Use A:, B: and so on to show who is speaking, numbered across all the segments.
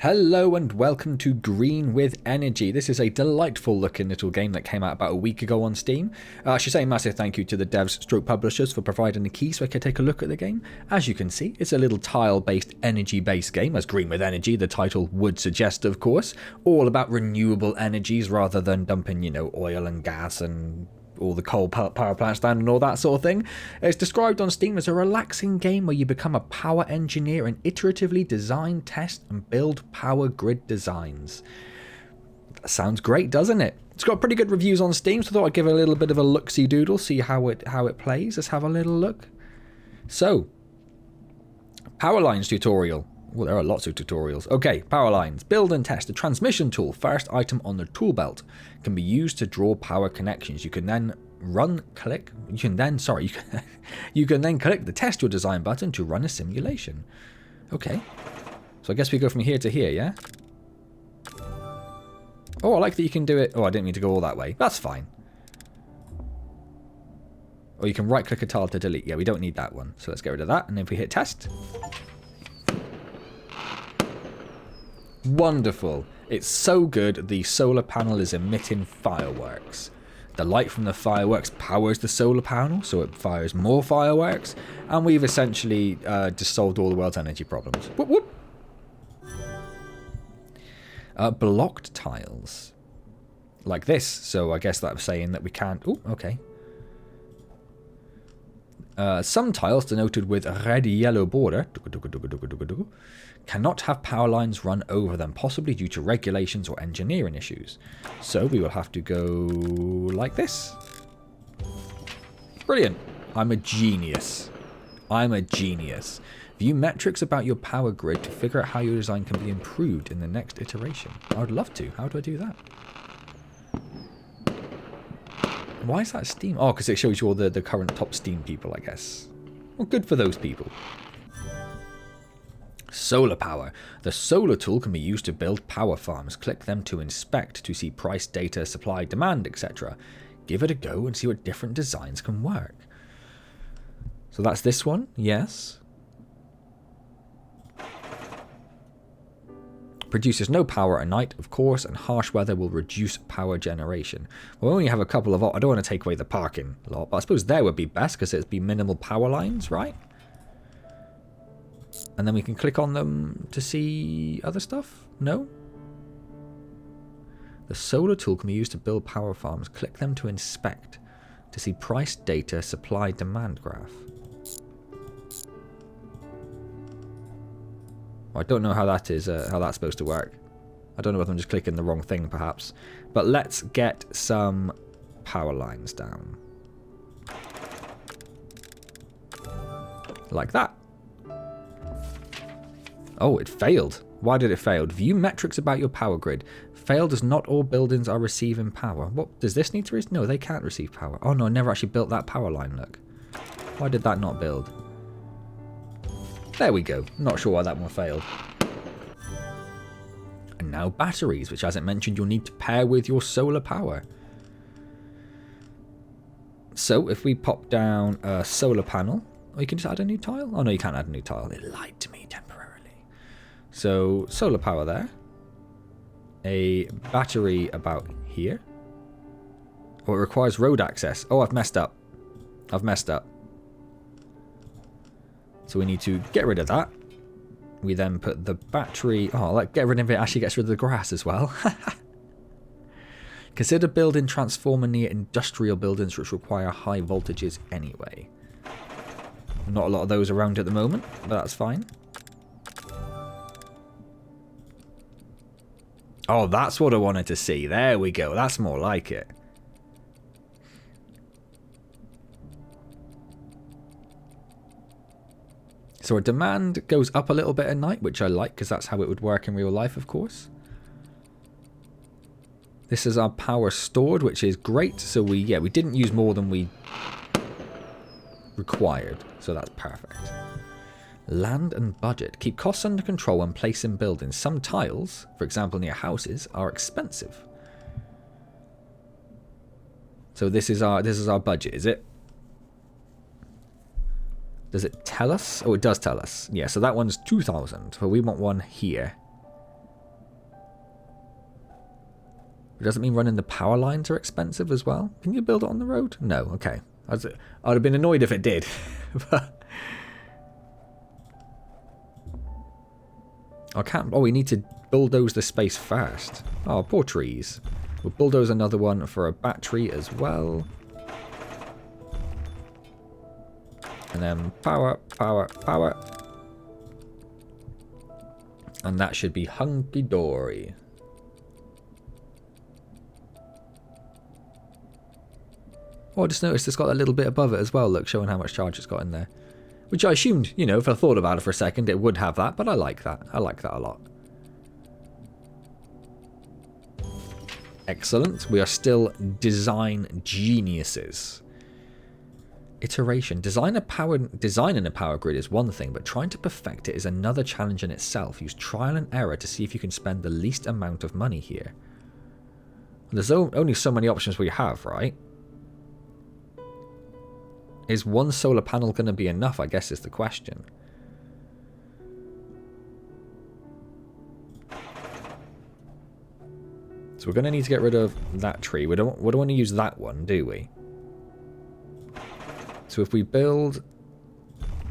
A: Hello and welcome to Green with Energy. This is a delightful looking little game that came out about a week ago on Steam. I should say a massive thank you to the devs stroke publishers for providing the key so I could take a look at the game. As you can see, it's a little tile-based, energy-based game, as Green with Energy, the title would suggest, of course. All about renewable energies rather than dumping, oil and gas and all the coal power plants down and all that sort of thing. It's described on Steam as a relaxing game where you become a power engineer and iteratively design, test, and build power grid designs. That sounds great, doesn't it? It's got pretty good reviews on Steam, so I thought I'd give it a little bit of a look-see doodle, see how it plays. Let's have a little look. So, power lines tutorial. Well, there are lots of tutorials. Okay, power lines. Build and test. The transmission tool, first item on the tool belt, can be used to draw power connections. You can then click the test your design button to run a simulation. Okay. So I guess we go from here to here, yeah? Oh, I like that you can do it. Oh, I didn't mean to go all that way. That's fine. Or you can right click a tile to delete. Yeah, we don't need that one. So let's get rid of that. And then if we hit test. Wonderful. It's so good the solar panel is emitting fireworks. The light from the fireworks powers the solar panel, so it fires more fireworks, and we've essentially just solved all the world's energy problems. Whoop whoop. Blocked tiles. Like this, so I guess that's saying that we can't... Oh, okay. Some tiles denoted with a red-yellow border cannot have power lines run over them, possibly due to regulations or engineering issues. So we will have to go like this. Brilliant. I'm a genius. I'm a genius. View metrics about your power grid to figure out how your design can be improved in the next iteration. I would love to. How do I do that? Why is that Steam? Oh, because it shows you all the current top Steam people, I guess. Well, good for those people. Solar power. The solar tool can be used to build power farms. Click them to inspect to see price data, supply, demand, etc. Give it a go and see what different designs can work. So that's this one, yes. Produces no power at night, of course, and harsh weather will reduce power generation. We only have a couple of... I don't want to take away the parking lot, but I suppose there would be best because it'd be minimal power lines, right? And then we can click on them to see other stuff? No? The solar tool can be used to build power farms. Click them to inspect to see price data, supply, demand graph. I don't know how that is, how that's supposed to work. I don't know if I'm just clicking the wrong thing, perhaps. But let's get some power lines down. Like that. Oh, it failed. Why did it fail? View metrics about your power grid. Failed as not all buildings are receiving power. What, does this need to receive? No, they can't receive power. Oh no, I never actually built that power line, look. Why did that not build? There we go. Not sure why that one failed. And now batteries, which as it mentioned, you'll need to pair with your solar power. So if we pop down a solar panel, or you can just add a new tile. Oh no, you can't add a new tile. It lied to me temporarily. So solar power there. A battery about here. Oh, it requires road access. Oh, I've messed up. I've messed up. So we need to get rid of that. We then put the battery... Oh, like get rid of it actually gets rid of the grass as well. Consider building transformer near industrial buildings which require high voltages anyway. Not a lot of those around at the moment, but that's fine. Oh, that's what I wanted to see. There we go. That's more like it. So our demand goes up a little bit at night, which I like because that's how it would work in real life, of course. This is our power stored, which is great. So we didn't use more than we required. So that's perfect. Land and budget. Keep costs under control when placing buildings. Some tiles, for example near houses, are expensive. So this is our budget, is it? Does it tell us? Oh, it does tell us. Yeah, so that one's 2,000. But we want one here. It doesn't mean running the power lines are expensive as well. Can you build it on the road? No, okay. I'd have been annoyed if it did. But I can't. Oh, we need to bulldoze the space first. Oh, poor trees. We'll bulldoze another one for a battery as well. And then power, power, power. And that should be hunky-dory. Oh, I just noticed it's got a little bit above it as well, look, showing how much charge it's got in there. Which I assumed, you know, if I thought about it for a second, it would have that, but I like that. I like that a lot. Excellent. We are still design geniuses. Iteration. Designing a power grid is one thing, but trying to perfect it is another challenge in itself. Use trial and error to see if you can spend the least amount of money here. There's only so many options we have, right? Is one solar panel going to be enough, I guess is the question. So we're going to need to get rid of that tree. We don't want to use that one, do we? So if we build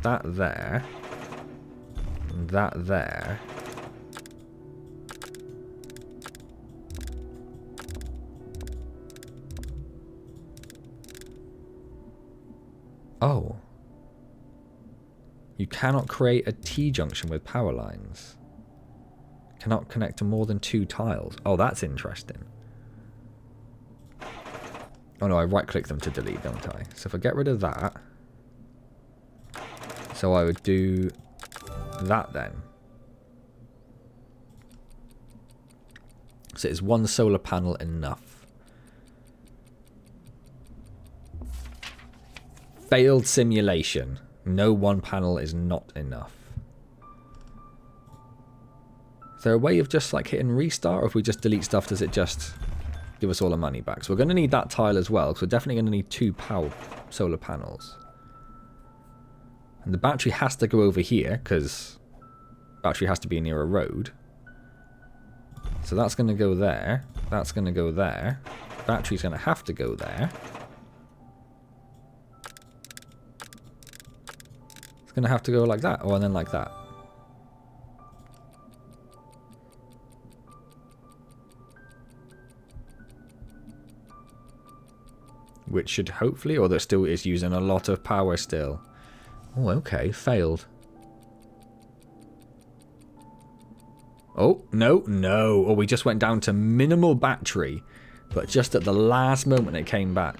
A: that there, that there, oh, you cannot create a T-junction with power lines. Cannot connect to more than 2 tiles. Oh, that's interesting. Oh no, I right-click them to delete, don't I? So if I get rid of that, so I would do that then. So is one solar panel enough? Failed simulation. No one panel is not enough. Is there a way of just like hitting restart, or if we just delete stuff, does it just give us all the money back? So we're going to need that tile as well, because we're definitely going to need 2 power solar panels. And the battery has to go over here, because battery has to be near a road. So that's going to go there. That's going to go there. Battery's going to have to go there. It's going to have to go like that, or and then like that. Which should hopefully, or that still is using a lot of power still. Oh, okay, failed. Oh, no, no. Oh, we just went down to minimal battery, but just at the last moment it came back.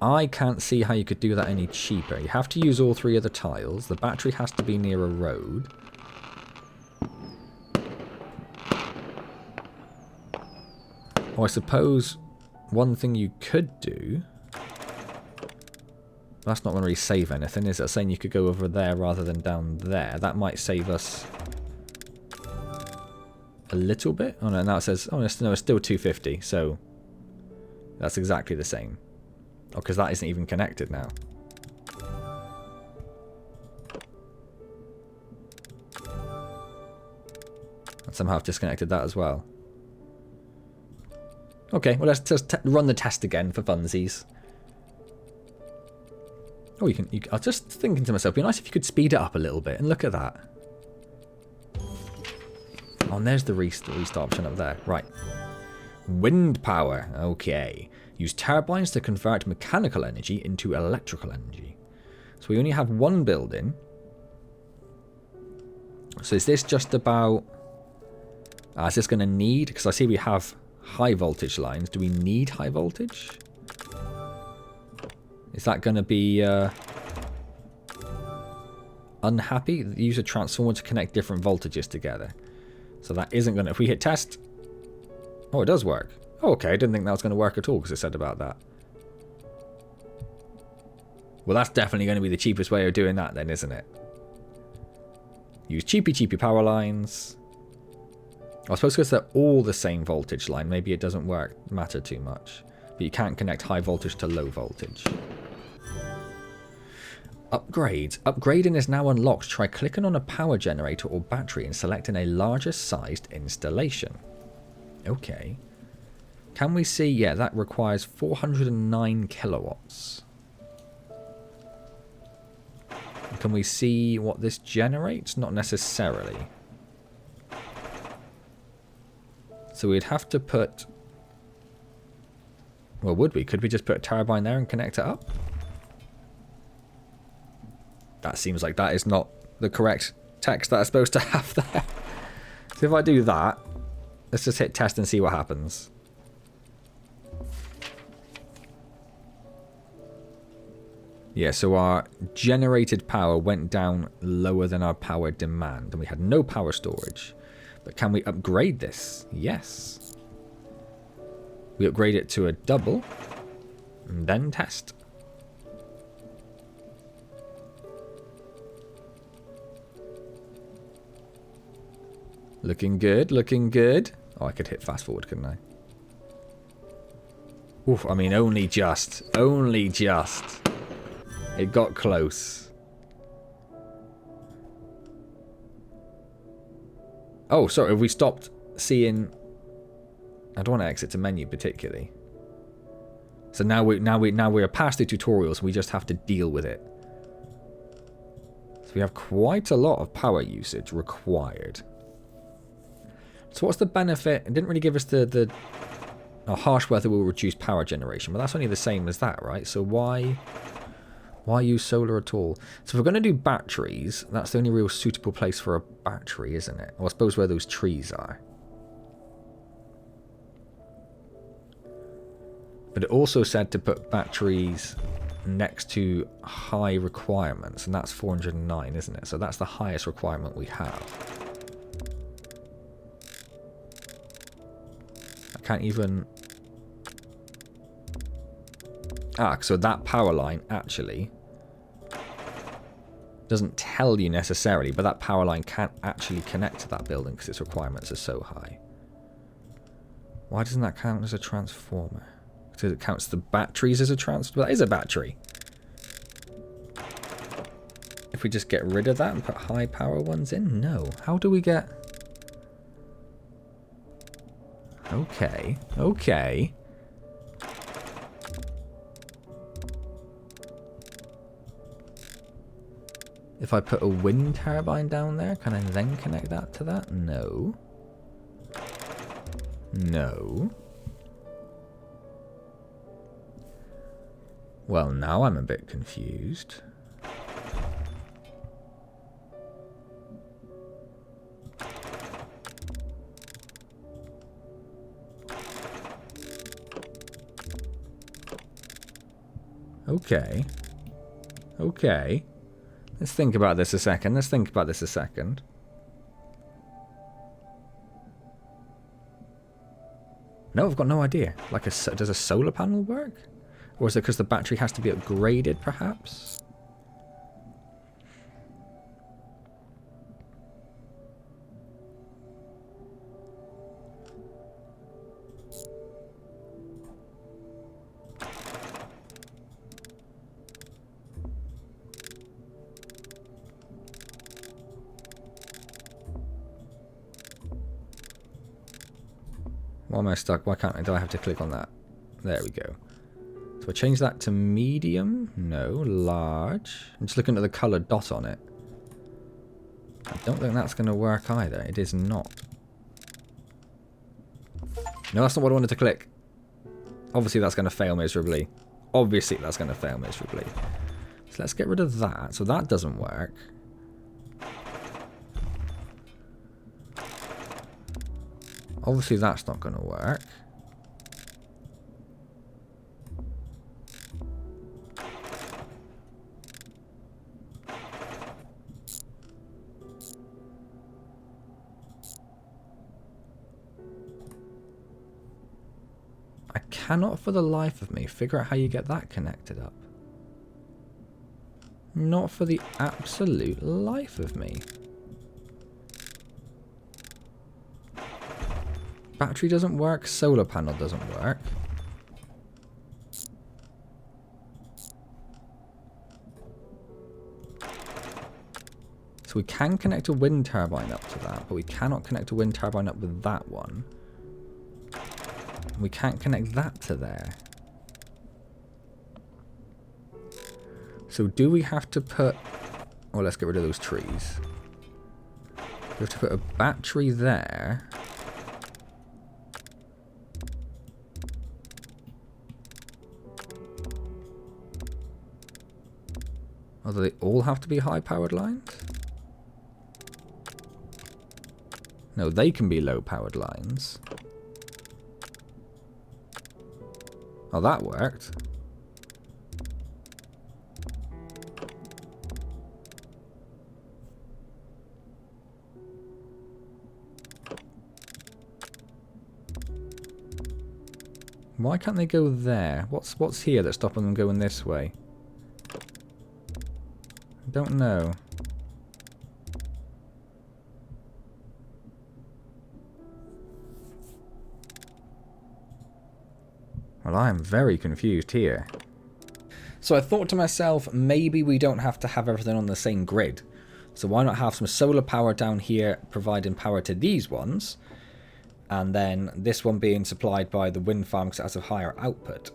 A: I can't see how you could do that any cheaper. You have to use all 3 of the tiles. The battery has to be near a road. Oh, I suppose one thing you could do... That's not going to really save anything, is it? Saying you could go over there rather than down there. That might save us a little bit. Oh no, now it says... Oh no, it's still 250, so... That's exactly the same. Oh, because that isn't even connected now. And somehow I've disconnected that as well. Okay, well let's just run the test again for funsies. Oh, I was just thinking to myself, it'd be nice if you could speed it up a little bit, and look at that. Oh, and there's the restart option up there. Right. Wind power. Okay. Use turbines to convert mechanical energy into electrical energy. So we only have 1 building. So is this just about... is this going to need... Because I see we have high voltage lines. Do we need high voltage? Is that going to be unhappy? Use a transformer to connect different voltages together. So that isn't going to... If we hit test... Oh, it does work. Oh, okay, I didn't think that was going to work at all because it said about that. Well, that's definitely going to be the cheapest way of doing that then, isn't it? Use cheapy power lines. I suppose because they're all the same voltage line, maybe it doesn't matter too much. But you can't connect high voltage to low voltage. Upgrades. Upgrading is now unlocked. Try clicking on a power generator or battery and selecting a larger sized installation. Okay. Can we see? Yeah, that requires 409 kilowatts. Can we see what this generates? Not necessarily. So we'd have to put... Well, would we? Could we just put a turbine there and connect it up? That seems like that is not the correct text that I'm supposed to have there. So if I do that, let's just hit test and see what happens. Yeah, so our generated power went down lower than our power demand, and we had no power storage. But can we upgrade this? Yes. We upgrade it to a double, and then test. Looking good, looking good. Oh, I could hit fast forward, couldn't I? Oof, I mean, only just. Only just. It got close. Oh, sorry, have we stopped seeing... I don't want to exit to menu particularly. So now we're past the tutorials, we just have to deal with it. So we have quite a lot of power usage required. So what's the benefit? It didn't really give us the harsh weather will reduce power generation, but that's only the same as that, right? So why use solar at all? So if we're going to do batteries, that's the only real suitable place for a battery, isn't it? Well, I suppose where those trees are. But it also said to put batteries next to high requirements, and that's 409, isn't it? So that's the highest requirement we have. I can't even... Ah, so that power line actually doesn't tell you necessarily, but that power line can't actually connect to that building because its requirements are so high. Why doesn't that count as a transformer? Because it counts the batteries as a transformer. Well, that is a battery. If we just get rid of that and put high power ones in? No. How do we get... Okay. Okay. If I put a wind turbine down there, can I then connect that to that? No. No. Well, now I'm a bit confused. Okay. Okay. Let's think about this a second. Let's think about this a second. No, I've got no idea. Like, does a solar panel work? Or is it because the battery has to be upgraded, perhaps? Why am I stuck? Why can't I? Do I have to click on that? There we go. So I change that to medium. No, large. I'm just looking at the coloured dot on it. I don't think that's going to work either. It is not. No, that's not what I wanted to click. Obviously that's going to fail miserably. Obviously that's going to fail miserably. So let's get rid of that. So that doesn't work. Obviously that's not going to work. I cannot for the life of me figure out how you get that connected up. Not for the absolute life of me. Battery doesn't work, solar panel doesn't work. So we can connect a wind turbine up to that, but we cannot connect a wind turbine up with that one. We can't connect that to there. So do we have to put... Oh, let's get rid of those trees. We have to put a battery there. Oh, do they all have to be high-powered lines? No, they can be low-powered lines. Oh, that worked. Why can't they go there? What's here that's stopping them going this way? I don't know. Well, I am very confused here. So I thought to myself, maybe we don't have to have everything on the same grid. So why not have some solar power down here providing power to these ones? And then this one being supplied by the wind farm because it has a higher output.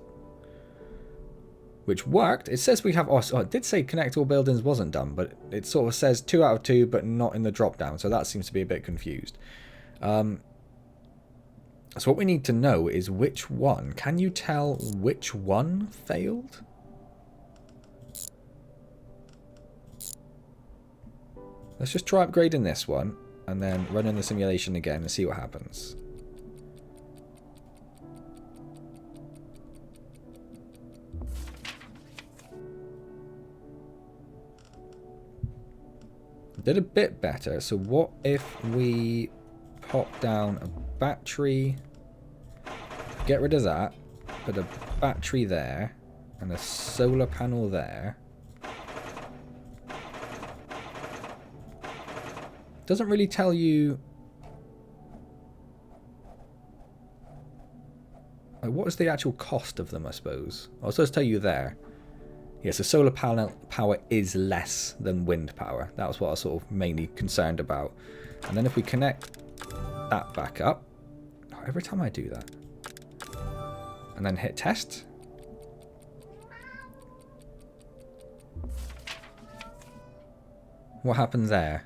A: Which worked. It says we have... Oh, it did say connect all buildings wasn't done, but it sort of says 2 out of 2, but not in the drop down. So that seems to be a bit confused. So what we need to know is which one. Can you tell which one failed? Let's just try upgrading this one and then running the simulation again and see what happens. Did a bit better. So what if we pop down a battery, get rid of that, put a battery there, and a solar panel there. Doesn't really tell you... Like, what is the actual cost of them, I suppose? I'll just tell you there. Yeah, so solar panel power is less than wind power. That was what I was sort of mainly concerned about. And then if we connect that back up... Oh, every time I do that. And then hit test. What happens there?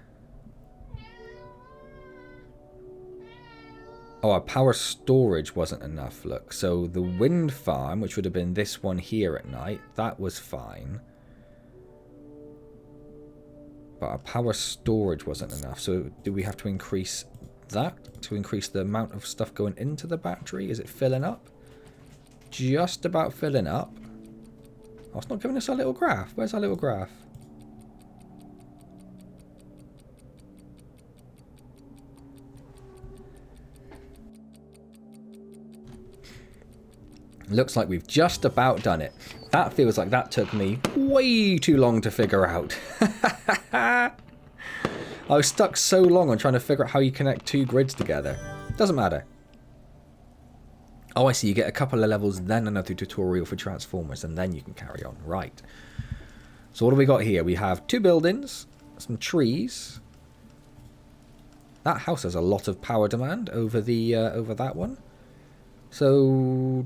A: Oh, our power storage wasn't enough, look. So the wind farm, which would have been this one here at night, that was fine. But our power storage wasn't enough. So do we have to increase that to increase the amount of stuff going into the battery? Is it filling up? Just about filling up. Oh, it's not giving us our little graph. Where's our little graph? Looks like we've just about done it. That feels like that took me way too long to figure out. I was stuck so long on trying to figure out how you connect 2 grids together. Doesn't matter. Oh, I see. You get a couple of levels, then another tutorial for Transformers, and then you can carry on. Right. So what do we got here? We have 2 buildings, some trees. That house has a lot of power demand over the over that one. So,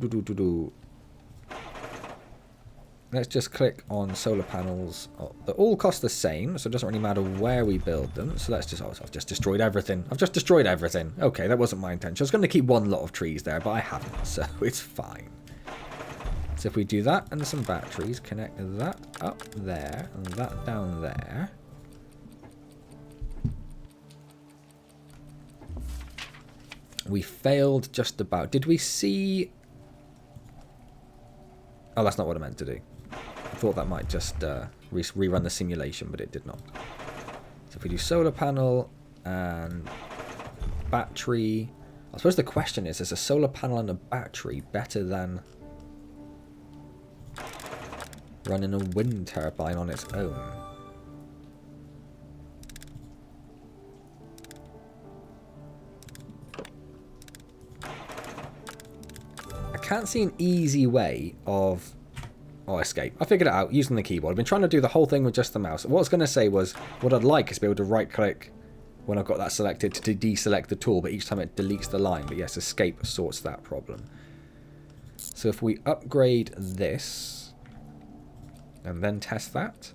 A: let's just click on solar panels. Oh, they all cost the same, so it doesn't really matter where we build them. So let's just, oh, I've just destroyed everything. I've just destroyed everything. Okay, that wasn't my intention. I was going to keep one lot of trees there, but I haven't, so it's fine. So if we do that and some batteries, connect that up there and that down there. We failed just about. Did we see... Oh, that's not what I meant to do. I thought that might just rerun the simulation, but it did not. So if we do solar panel and battery... I suppose the question is a solar panel and a battery better than running a wind turbine on its own? Can't see an easy way of... Oh, escape. I figured it out using the keyboard. I've been trying to do the whole thing with just the mouse. What I was going to say was, what I'd like is to be able to right-click when I've got that selected to deselect the tool, but each time it deletes the line. But yes, escape sorts that problem. So if we upgrade this and then test that.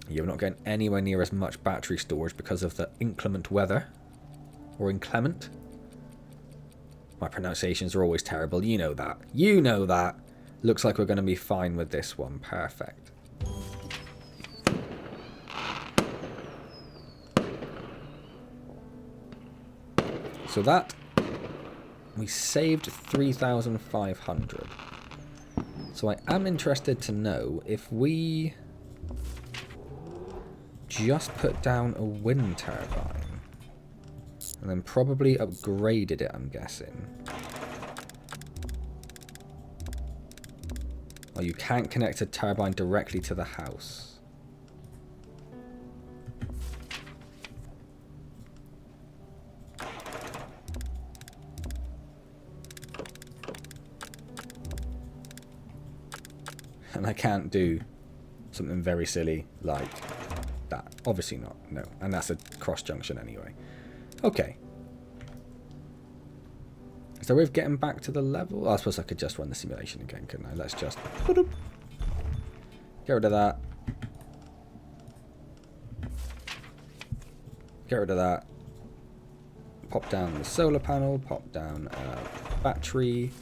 A: You're not getting anywhere near as much battery storage because of the inclement weather. Or inclement. My pronunciations are always terrible. You know that. You know that. Looks like we're going to be fine with this one. Perfect. So that, we saved 3,500. So I am interested to know if we just put down a wind turbine and then probably upgraded it, I'm guessing. Oh, you can't connect a turbine directly to the house. And I can't do something very silly like that. Obviously not, no. And that's a cross junction anyway. Okay. Is there a way of getting back to the level? Oh, I suppose I could just run the simulation again, couldn't I? Let's just get rid of that. Get rid of that. Pop down the solar panel. Pop down battery.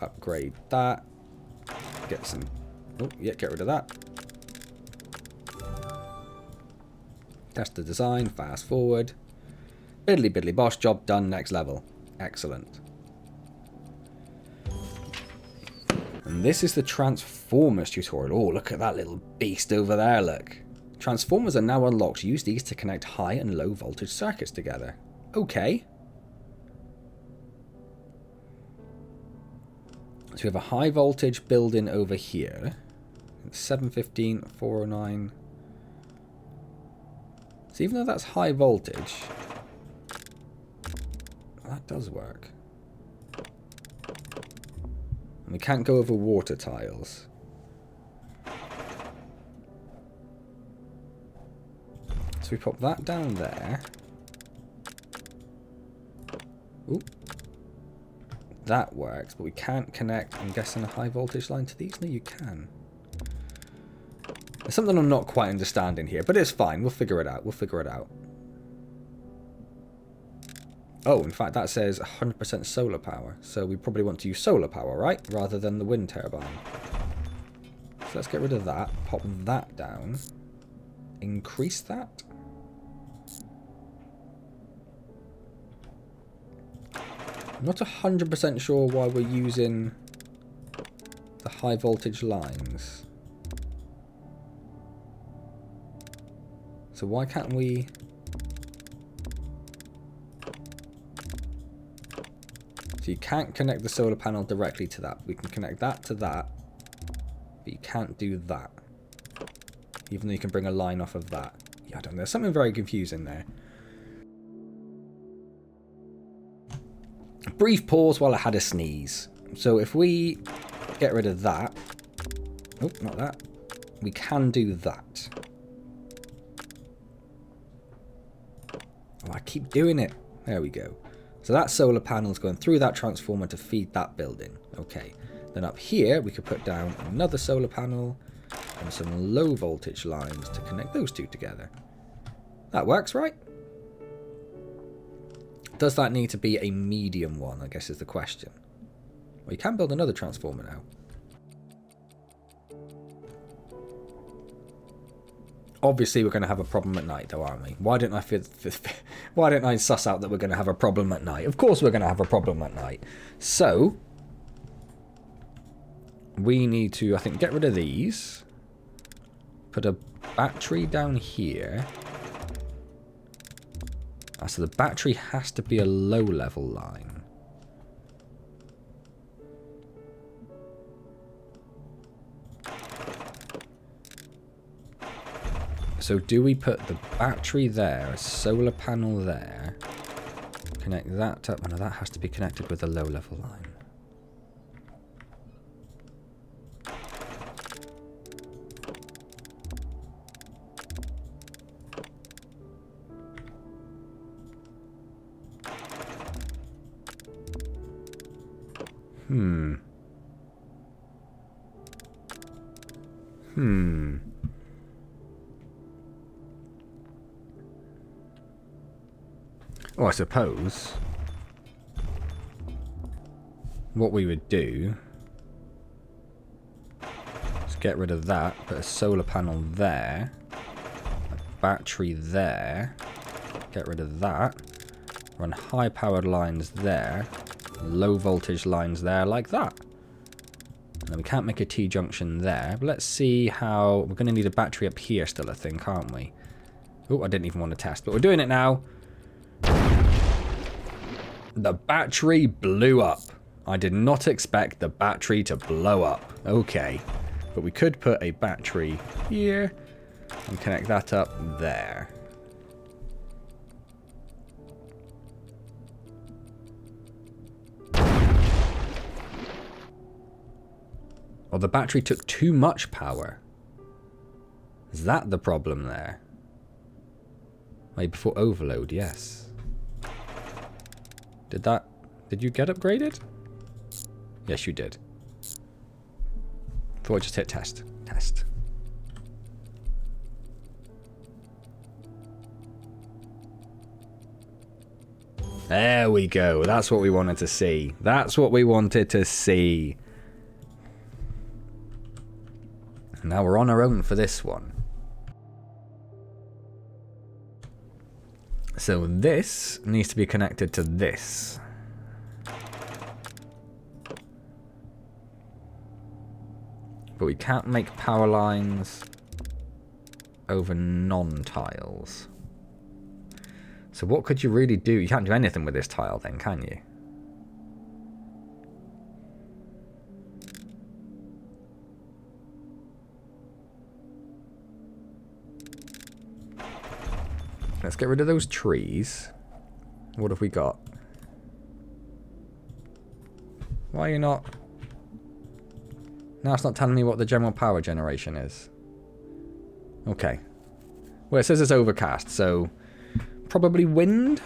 A: Upgrade that. Get some... Oh, yeah, get rid of that. Test the design. Fast forward. Biddly biddly bosh. Job done. Next level. Excellent. And this is the Transformers tutorial. Oh, look at that little beast over there, look. Transformers are now unlocked. Use these to connect high and low voltage circuits together. Okay. So we have a high voltage building over here. 715, 409. So even though that's high voltage, that does work. And we can't go over water tiles. So we pop that down there. Ooh. That works, but we can't connect, I'm guessing, a high voltage line to these? No, you can. There's something I'm not quite understanding here, but it's fine. We'll figure it out. We'll figure it out. Oh, in fact, that says 100% solar power. So we probably want to use solar power, right? Rather than the wind turbine. So let's get rid of that. Pop that down. Increase that. I'm not 100% sure why we're using the high voltage lines. So why can't we... So you can't connect the solar panel directly to that. We can connect that to that, but you can't do that. Even though you can bring a line off of that. Yeah, I don't know. There's something very confusing there. Brief pause while I had a sneeze. So if we get rid of that... Oh, not that. We can do that. Oh, I keep doing it. There we go. So that solar panel is going through that transformer to feed that building. Okay. Then up here, we could put down another solar panel and some low voltage lines to connect those two together. That works, right? Does that need to be a medium one, I guess is the question. Well, you can build another transformer now. Obviously, we're going to have a problem at night, though, aren't we? Why don't I suss out that we're going to have a problem at night? Of course we're going to have a problem at night. So, we need to, I think, get rid of these. Put a battery down here. So the battery has to be a low-level line. So do we put the battery there, a solar panel there, connect that up? Oh no, that has to be connected with a low-level line. Oh, I suppose what we would do is get rid of that, put a solar panel there, a battery there, get rid of that, run high powered lines there, low voltage lines there like that. And we can't make a T-junction there, but let's see how... We're going to need a battery up here still, I think, aren't we? Oh, I didn't even want to test, but we're doing it now. The battery blew up. I did not expect the battery to blow up. Okay. But we could put a battery here and connect that up there. Well, the battery took too much power. Is that the problem there? Maybe before overload, yes. Did you get upgraded? Yes, you did. Before I just hit test. Test. There we go. That's what we wanted to see. That's what we wanted to see. Now we're on our own for this one. So this needs to be connected to this. But we can't make power lines over non-tiles. So what could you really do? You can't do anything with this tile then, can you? Let's get rid of those trees. What have we got? Why are you not... Now it's not telling me what the general power generation is. Okay. Well, it says it's overcast, so... Probably wind?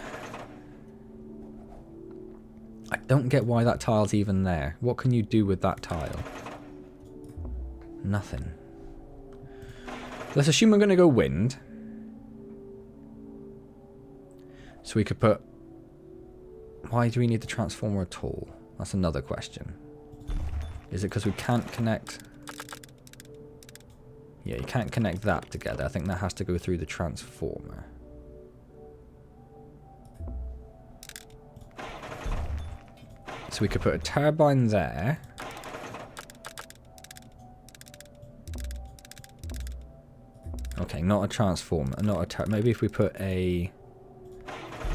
A: I don't get why that tile's even there. What can you do with that tile? Nothing. Let's assume we're going to go wind. So we could put... Why do we need the transformer at all? That's another question. Is it because we can't connect... Yeah, you can't connect that together. I think that has to go through the transformer. So we could put a turbine there. Okay, not a transformer. Not a maybe if we put a...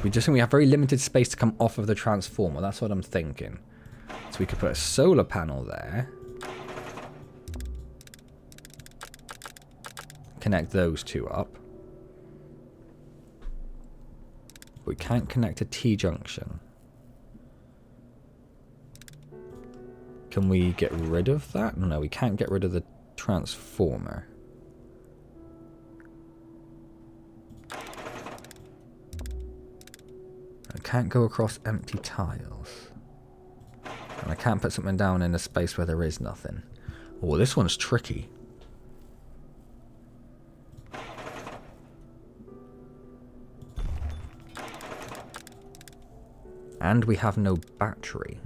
A: We have very limited space to come off of the transformer. That's what I'm thinking. So we could put a solar panel there. Connect those two up. We can't connect a T-junction. Can we get rid of that? No, we can't get rid of the transformer. I can't go across empty tiles. And I can't put something down in a space where there is nothing. Oh, this one's tricky. And we have no battery.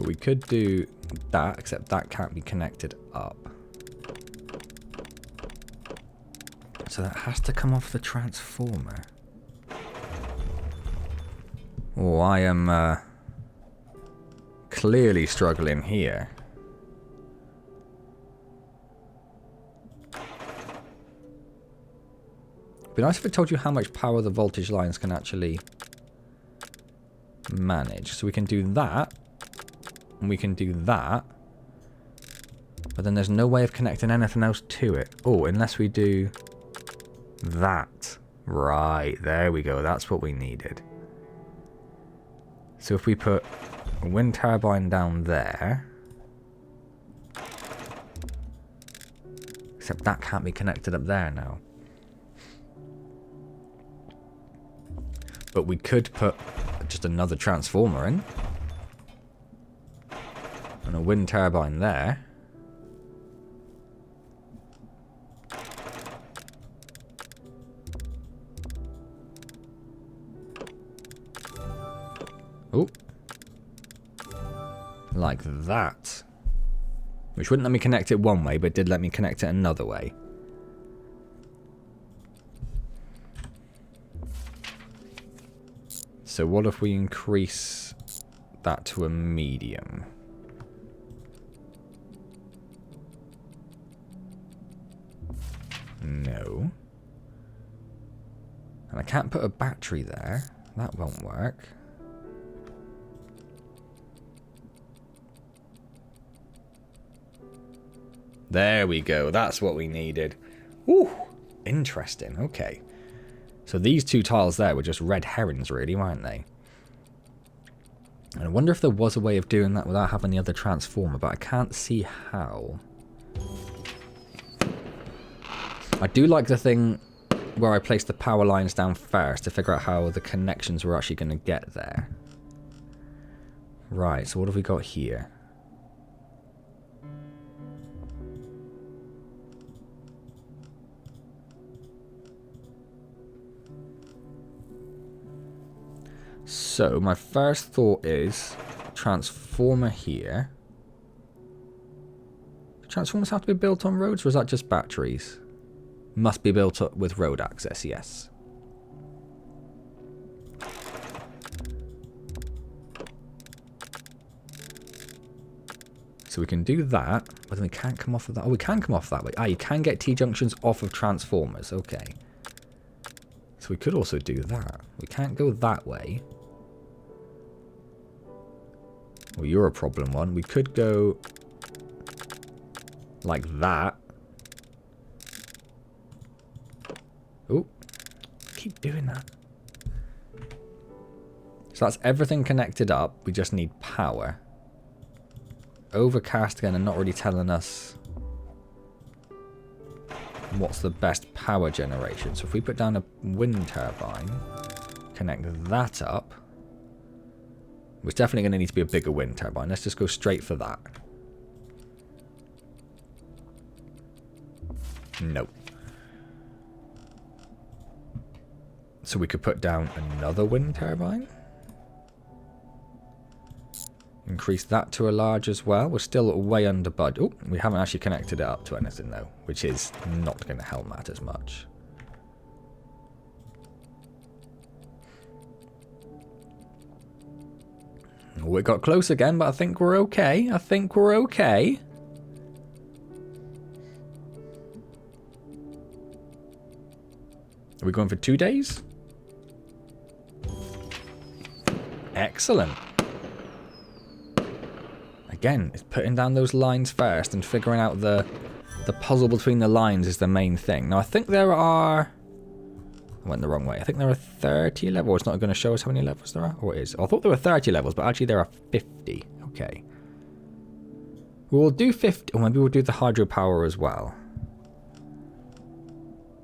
A: But we could do that, except that can't be connected up. So that has to come off the transformer. Oh, I am clearly struggling here. It'd be nice if it told you how much power the voltage lines can actually manage. So we can do that. And we can do that. But then there's no way of connecting anything else to it. Oh, unless we do... That. Right, there we go. That's what we needed. So if we put a wind turbine down there... Except that can't be connected up there now. But we could put just another transformer in. And a wind turbine there. Oh. Like that. Which wouldn't let me connect it one way, but did let me connect it another way. So what if we increase that to a medium? No. And I can't put a battery there. That won't work. There we go. That's what we needed. Ooh, interesting. Okay. So these two tiles there were just red herrings, really, weren't they? And I wonder if there was a way of doing that without having the other transformer, but I can't see how. I do like the thing where I placed the power lines down first to figure out how the connections were actually going to get there. Right, so what have we got here? So, my first thought is transformer here. Do transformers have to be built on roads, or is that just batteries? Must be built up with road access, yes. So we can do that, but then we can't come off of that. Oh, we can come off that way. Ah, you can get T-junctions off of transformers, okay. So we could also do that. We can't go that way. Well, you're a problem one. We could go like that. Oh, keep doing that. So that's everything connected up. We just need power. Overcast again and not really telling us what's the best power generation. So if we put down a wind turbine, connect that up. It's definitely going to need to be a bigger wind turbine. Let's just go straight for that. Nope. So we could put down another wind turbine. Increase that to a large as well. We're still way under budget. Oh, we haven't actually connected it up to anything though, which is not going to help matters much. We got close again, but I think we're okay. I think we're okay. Are we going for 2 days? Excellent. Again, it's putting down those lines first and figuring out the puzzle between the lines is the main thing. Now, I think there are... I went the wrong way. I think there are 30 levels. It's not going to show us how many levels there are. Or it is. I thought there were 30 levels, but actually there are 50. Okay. We'll do 50. Or maybe we'll do the hydropower as well.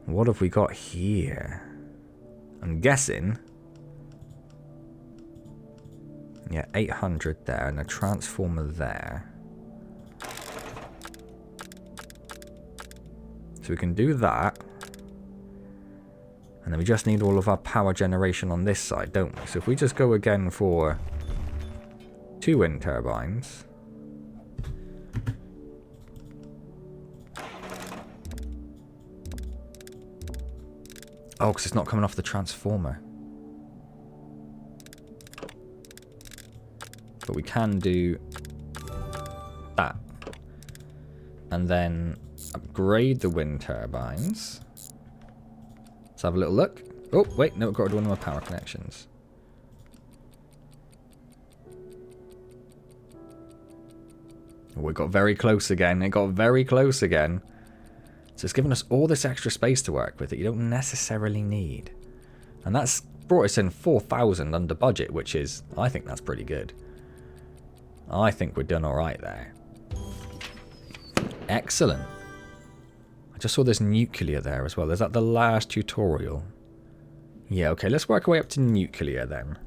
A: What have we got here? I'm guessing... Yeah, 800 there and a transformer there. So we can do that. And then we just need all of our power generation on this side, don't we? So if we just go again for 2 wind turbines. Oh, because it's not coming off the transformer. But we can do that. And then upgrade the wind turbines. Let's have a little look. Oh, wait, no, we've got to do one of my power connections. Oh, we got very close again. It got very close again. So it's given us all this extra space to work with that you don't necessarily need. And that's brought us in 4,000 under budget, which is, I think that's pretty good. I think we're done alright there. Excellent. I just saw this nuclear there as well. Is that the last tutorial? Yeah, okay, let's work our way up to nuclear then.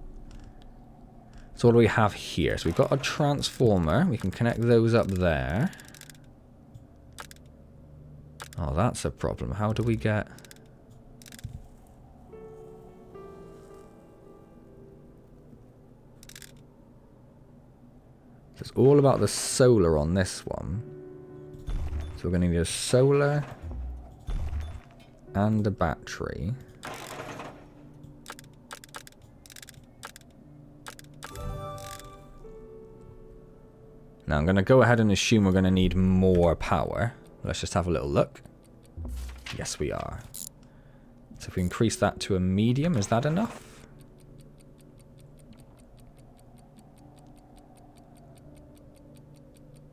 A: So what do we have here? So we've got a transformer. We can connect those up there. Oh, that's a problem. How do we get... It's all about the solar on this one. So we're going to need a solar and a battery. Now I'm going to go ahead and assume we're going to need more power. Let's just have a little look. Yes, we are. So if we increase that to a medium, is that enough?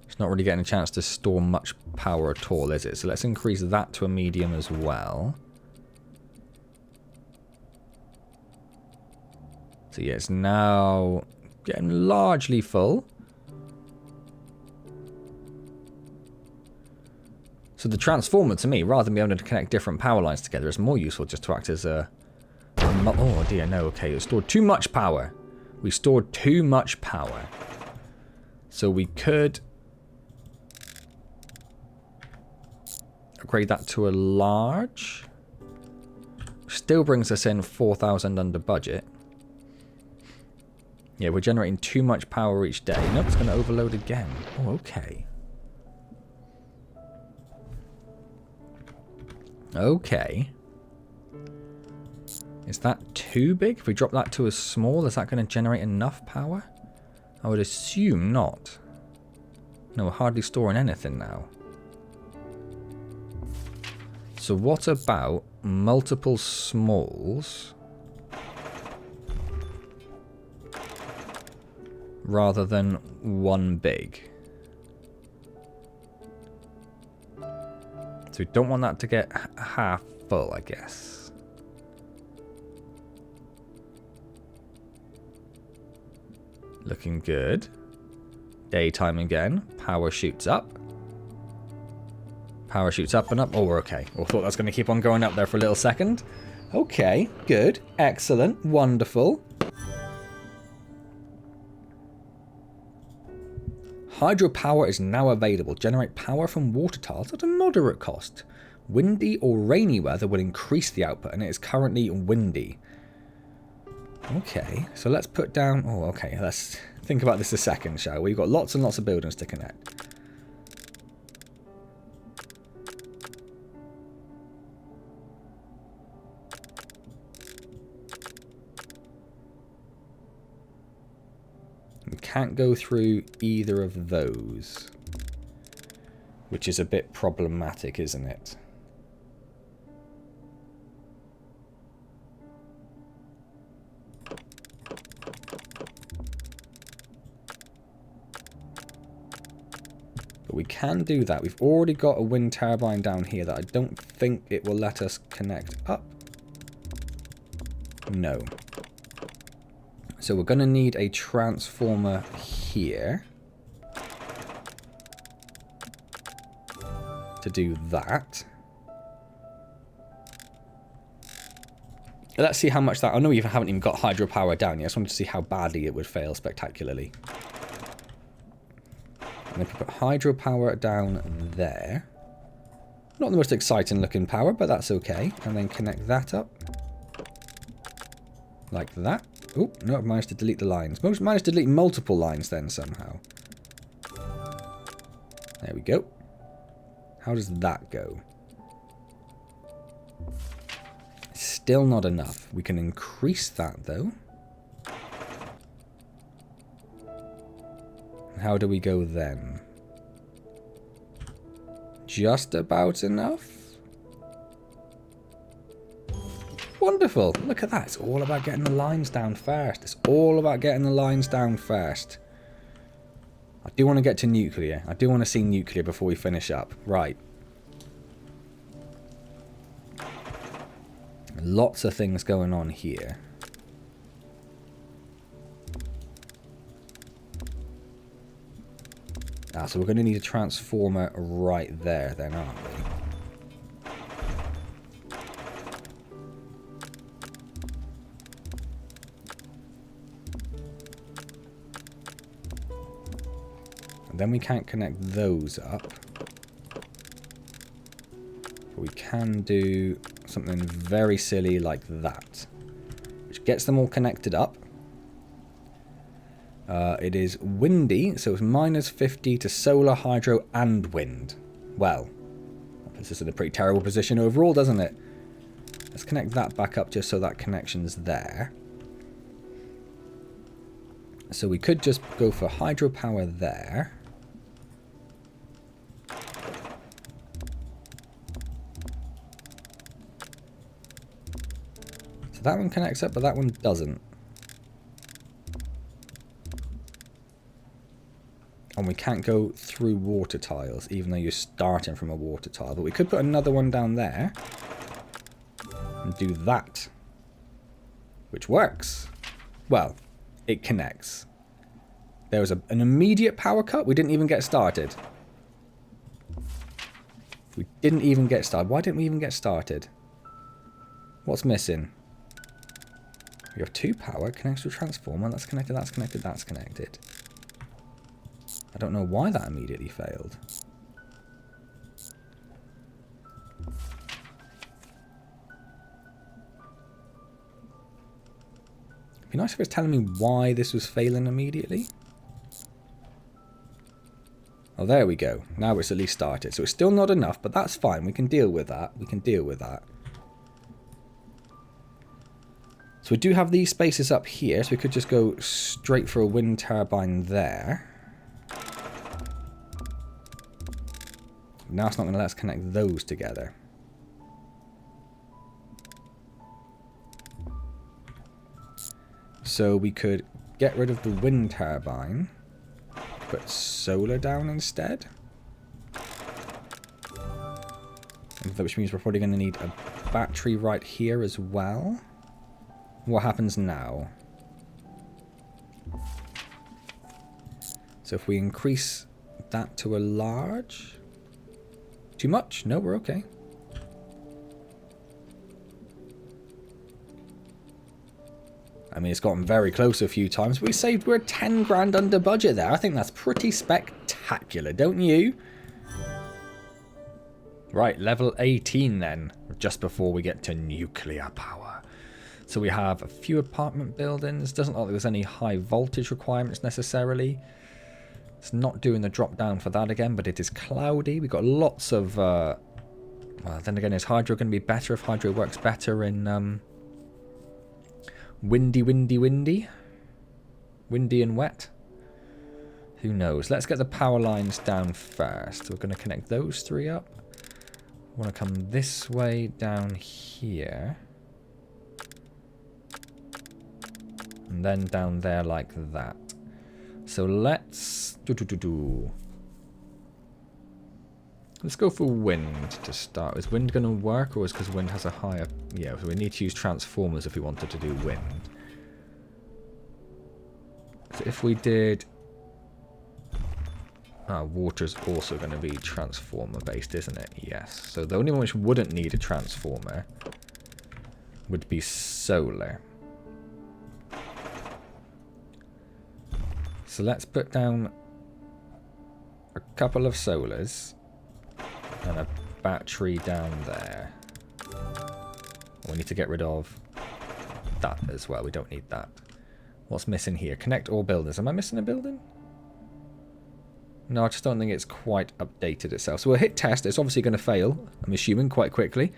A: It's not really getting a chance to store much power at all, is it? So let's increase that to a medium as well. So yeah, it's now getting largely full. So the transformer, to me, rather than being able to connect different power lines together, is more useful just to act as a... Oh dear, no, okay, it stored too much power. We stored too much power. So we could... upgrade that to a large. Still brings us in 4,000 under budget. Yeah, we're generating too much power each day. Nope, it's going to overload again. Oh, okay. Okay. Is that too big? If we drop that to a small, is that going to generate enough power? I would assume not. No, we're hardly storing anything now. So what about multiple smalls rather than one big? So we don't want that to get half full, I guess. Looking good. Daytime again. Power shoots up. Power shoots up and up. Oh, we're okay. I thought that's going to keep on going up there for a little second. Okay, good. Excellent. Wonderful. Hydropower is now available. Generate power from water tiles at a moderate cost. Windy or rainy weather will increase the output, and it is currently windy. Okay, so let's put down... Oh, okay, let's think about this a second, shall we? We've got lots and lots of buildings to connect. We can't go through either of those, which is a bit problematic, isn't it? But we can do that. We've already got a wind turbine down here that I don't think it will let us connect up. No. So we're going to need a transformer here to do that. Let's see how much that... I know you haven't even got hydropower down yet. I just wanted to see how badly it would fail spectacularly. And if we put hydropower down there. Not the most exciting looking power, but that's okay. And then connect that up. Like that. Oh, no, I've managed to delete the lines. Managed to delete multiple lines then somehow. There we go. How does that go? Still not enough. We can increase that though. How do we go then? Just about enough? Wonderful. Look at that. It's all about getting the lines down first. It's all about getting the lines down first. I do want to get to nuclear. I do want to see nuclear before we finish up. Right. Lots of things going on here. So we're going to need a transformer right there then, aren't we? And then we can't connect those up. But we can do something very silly like that, which gets them all connected up. It is windy, so it's -50 to solar, hydro, and wind. Well, this is in a pretty terrible position overall, doesn't it? Let's connect that back up just so that connection's there. So we could just go for hydropower there. So that one connects up, but that one doesn't. And we can't go through water tiles, even though you're starting from a water tile. But we could put another one down there and do that, which works. Well, it connects. There was an immediate power cut. We didn't even get started. We didn't even get started. Why didn't we even get started? What's missing? We have 2 power, connects to a transformer. That's connected, that's connected, that's connected. I don't know why that immediately failed. It'd be nice if it was telling me why this was failing immediately. Oh, there we go. Now it's at least started. So it's still not enough, but that's fine. We can deal with that. We can deal with that. So we do have these spaces up here, so we could just go straight for a wind turbine there. Now it's not going to let us connect those together. So we could get rid of the wind turbine, put solar down instead. Which means we're probably going to need a battery right here as well. What happens now? So if we increase that to a large... Too much? No, we're okay. I mean, it's gotten very close a few times. But we're 10 grand under budget there. I think that's pretty spectacular, don't you? Right, level 18 then, just before we get to nuclear power. So we have a few apartment buildings. Doesn't look like there's any high voltage requirements necessarily. It's not doing the drop down for that again, but it is cloudy. We've got lots of... well, then again, is hydro going to be better if hydro works better in windy and wet? Who knows? Let's get the power lines down first. We're going to connect those 3 up. I want to come this way down here. And then down there like that. So let's... Let's go for wind to start. Is wind going to work, or is because wind has a higher... Yeah, so we need to use transformers if we wanted to do wind. So if we did... water's also going to be transformer based, isn't it? Yes. So the only one which wouldn't need a transformer would be solar. So let's put down a couple of solars and a battery down there. We need to get rid of that as well. We don't need that. What's missing here? Connect all buildings. Am I missing a building? No, I just don't think it's quite updated itself. So we'll hit test. It's obviously going to fail, I'm assuming, quite quickly.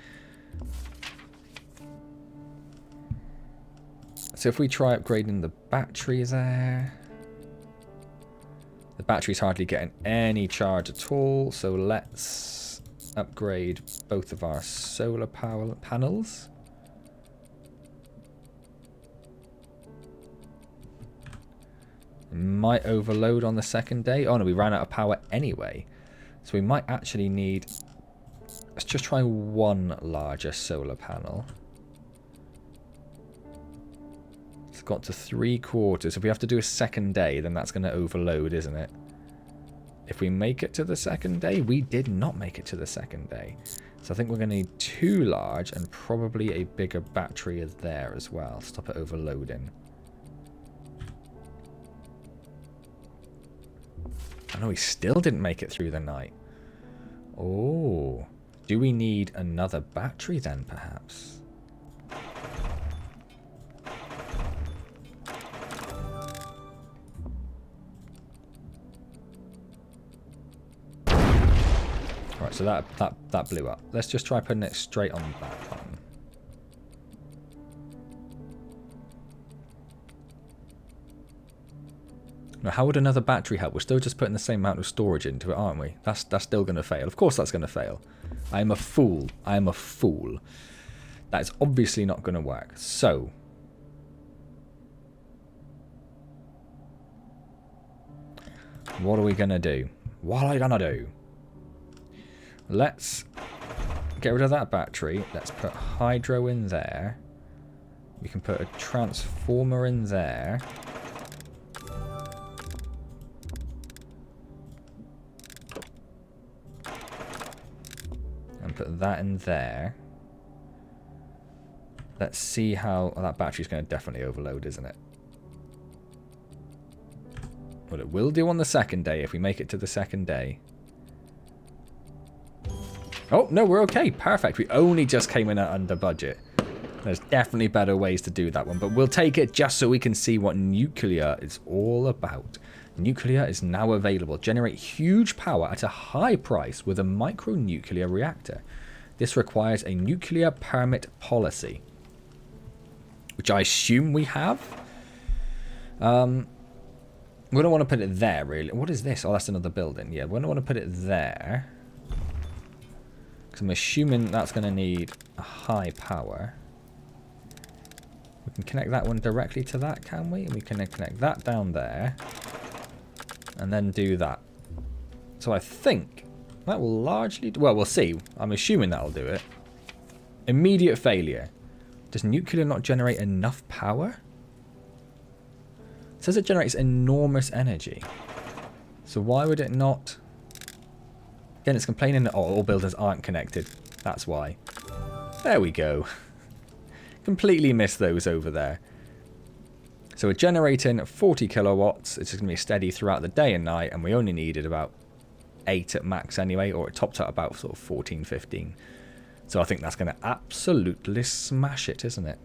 A: So if we try upgrading the battery there... The battery's hardly getting any charge at all, so let's upgrade both of our solar power panels. Might overload on the second day. Oh no, we ran out of power anyway. So we might actually need... Let's just try one larger solar panel. It's got to 3/4. If we have to do a second day, then that's going to overload, isn't it? If we make it to the second day, we did not make it to the second day. So I think we're going to need 2 large and probably a bigger battery there as well. Stop it overloading. Oh no, we still didn't make it through the night. Oh, do we need another battery then, perhaps? Right, so that blew up. Let's just try putting it straight on that button. Now, how would another battery help? We're still just putting the same amount of storage into it, aren't we? That's still going to fail. Of course that's going to fail. I am a fool. I am a fool. That is obviously not going to work. So, what are we going to do? What are we going to do? Let's get rid of that battery. Let's put hydro in there. We can put a transformer in there. And put that in there. Let's see how... Oh, that battery's going to definitely overload, isn't it? Well, it will do on the second day if we make it to the second day. Oh, no, we're okay. Perfect. We only just came in at under budget. There's definitely better ways to do that one, but we'll take it just so we can see what nuclear is all about. Nuclear is now available. Generate huge power at a high price with a micronuclear reactor. This requires a nuclear permit policy, which I assume we have. We don't want to put it there, really. What is this? Oh, that's another building. Yeah, we don't want to put it there. I'm assuming that's going to need a high power. We can connect that one directly to that, can we? And we can connect that down there. And then do that. So I think that will largely... Well, we'll see. I'm assuming that'll do it. Immediate failure. Does nuclear not generate enough power? It says it generates enormous energy. So why would it not... Again, it's complaining that all buildings aren't connected. That's why. There we go. Completely missed those over there. So we're generating 40 kilowatts. It's just going to be steady throughout the day and night. And we only needed about 8 at max anyway. Or it topped out about sort of 14, 15. So I think that's going to absolutely smash it, isn't it?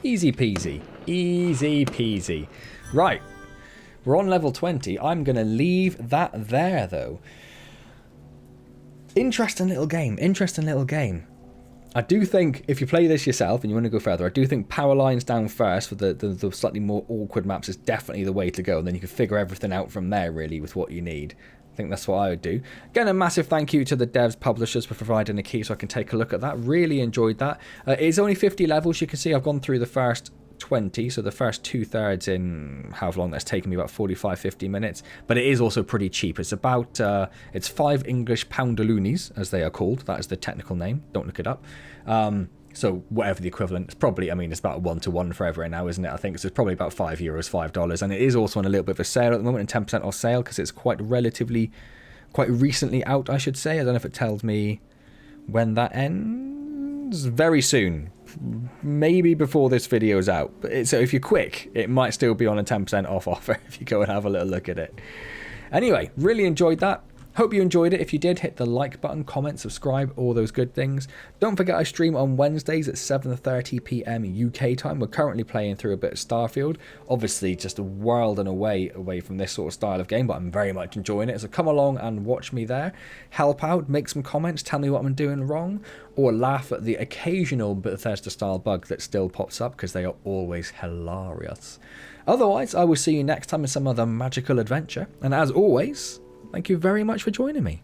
A: Easy peasy. Easy peasy. Right. We're on level 20. I'm going to leave that there, though. Interesting little game. Interesting little game. I do think, if you play this yourself and you want to go further, I do think power lines down first for the slightly more awkward maps is definitely the way to go. And then you can figure everything out from there, really, with what you need. I think that's what I would do. Again, a massive thank you to the devs, publishers for providing a key so I can take a look at that. Really enjoyed that. It's only 50 levels. You can see I've gone through the first 20, so the first 2/3 in however long that's taken me, about 45-50 minutes, but it is also pretty cheap. It's about it's 5 English poundaloonies, as they are called. That is the technical name, don't look it up. So whatever the equivalent, it's probably, I mean, it's about 1-to-1 forever now, isn't it? I think so. It's probably about €5, $5, and it is also on a little bit of a sale at the moment, and 10% off sale, because it's quite recently out, I should say. I don't know if it tells me when that ends. Very soon, maybe before this video is out. But so if you're quick, it might still be on a 10% off offer if you go and have a little look at it. Anyway, really enjoyed that. Hope you enjoyed it. If you did, hit the like button, comment, subscribe, all those good things. Don't forget I stream on Wednesdays at 7:30 PM UK time. We're currently playing through a bit of Starfield. Obviously, just a world and away from this sort of style of game, but I'm very much enjoying it. So come along and watch me there. Help out, make some comments, tell me what I'm doing wrong, or laugh at the occasional Bethesda-style bug that still pops up, because they are always hilarious. Otherwise, I will see you next time in some other magical adventure. And as always, thank you very much for joining me.